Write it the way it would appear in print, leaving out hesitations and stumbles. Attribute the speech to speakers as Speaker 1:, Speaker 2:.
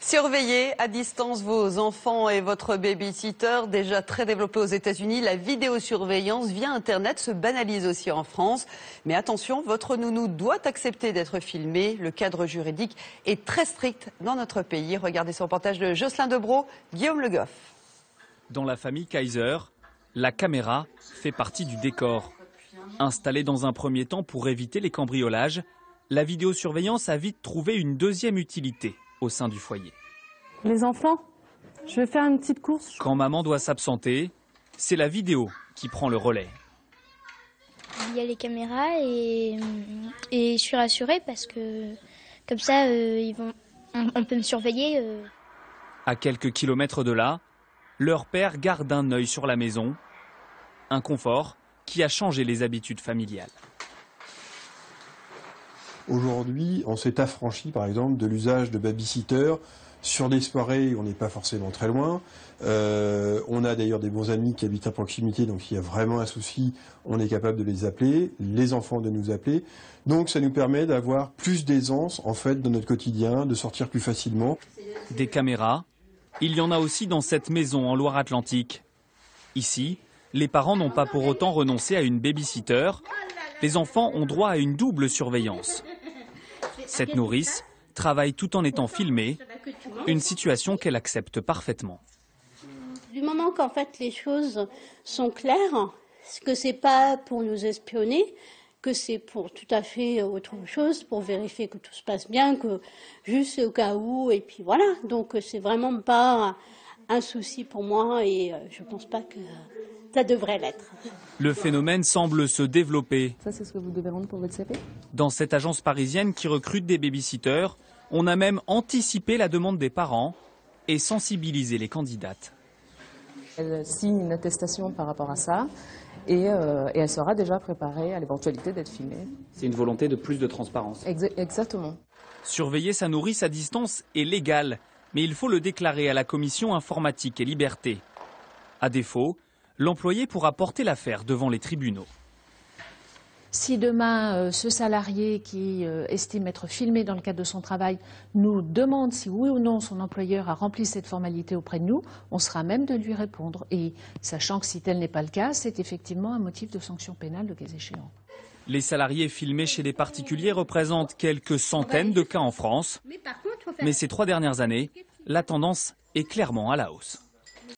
Speaker 1: Surveillez à distance vos enfants et votre baby-sitter. Déjà très développé aux États-Unis, la vidéosurveillance via Internet se banalise aussi en France. Mais attention, votre nounou doit accepter d'être filmé. Le cadre juridique est très strict dans notre pays. Regardez ce reportage de Jocelyn Debrow, Guillaume Le Goff.
Speaker 2: Dans la famille Kaiser, la caméra fait partie du décor. Installée dans un premier temps pour éviter les cambriolages, la vidéosurveillance a vite trouvé une deuxième utilité au sein du foyer.
Speaker 3: Les enfants, je vais faire une petite course.
Speaker 2: Quand maman doit s'absenter, c'est la vidéo qui prend le relais.
Speaker 4: Il y a les caméras et je suis rassurée parce que comme ça, on peut me surveiller.
Speaker 2: À quelques kilomètres de là, leur père garde un œil sur la maison. Un confort qui a changé les habitudes familiales.
Speaker 5: Aujourd'hui, on s'est affranchi, par exemple, de l'usage de babysitter sur des soirées où on n'est pas forcément très loin. On a d'ailleurs des bons amis qui habitent à proximité, donc s'il y a vraiment un souci, on est capable de les appeler, les enfants de nous appeler. Donc ça nous permet d'avoir plus d'aisance, en fait, dans notre quotidien, de sortir plus facilement.
Speaker 2: Des caméras, il y en a aussi dans cette maison en Loire-Atlantique. Ici, les parents n'ont pas pour autant renoncé à une babysitter. Les enfants ont droit à une double surveillance. Cette nourrice travaille tout en étant filmée, une situation qu'elle accepte parfaitement.
Speaker 6: Du moment qu'en fait les choses sont claires, que c'est pas pour nous espionner, que c'est pour tout à fait autre chose, pour vérifier que tout se passe bien, que juste au cas où, et puis voilà. Donc c'est vraiment pas un souci pour moi et je pense pas que ça devrait l'être.
Speaker 2: Le phénomène semble se développer.
Speaker 3: Ça, c'est ce que vous devez rendre pour votre CP ?
Speaker 2: Dans cette agence parisienne qui recrute des babysitters, on a même anticipé la demande des parents et sensibilisé les candidates.
Speaker 3: Elle signe une attestation par rapport à ça et elle sera déjà préparée à l'éventualité d'être filmée.
Speaker 2: C'est une volonté de plus de transparence.
Speaker 3: Exactement.
Speaker 2: Surveiller sa nourrice à distance est légal, mais il faut le déclarer à la commission informatique et liberté. À défaut, l'employé pourra porter l'affaire devant les tribunaux.
Speaker 7: Si demain, ce salarié qui estime être filmé dans le cadre de son travail nous demande si oui ou non son employeur a rempli cette formalité auprès de nous, on sera à même de lui répondre. Et sachant que si tel n'est pas le cas, c'est effectivement un motif de sanction pénale le cas échéant.
Speaker 2: Les salariés filmés chez des particuliers représentent quelques centaines de cas en France. Mais ces 3 dernières années, la tendance est clairement à la hausse.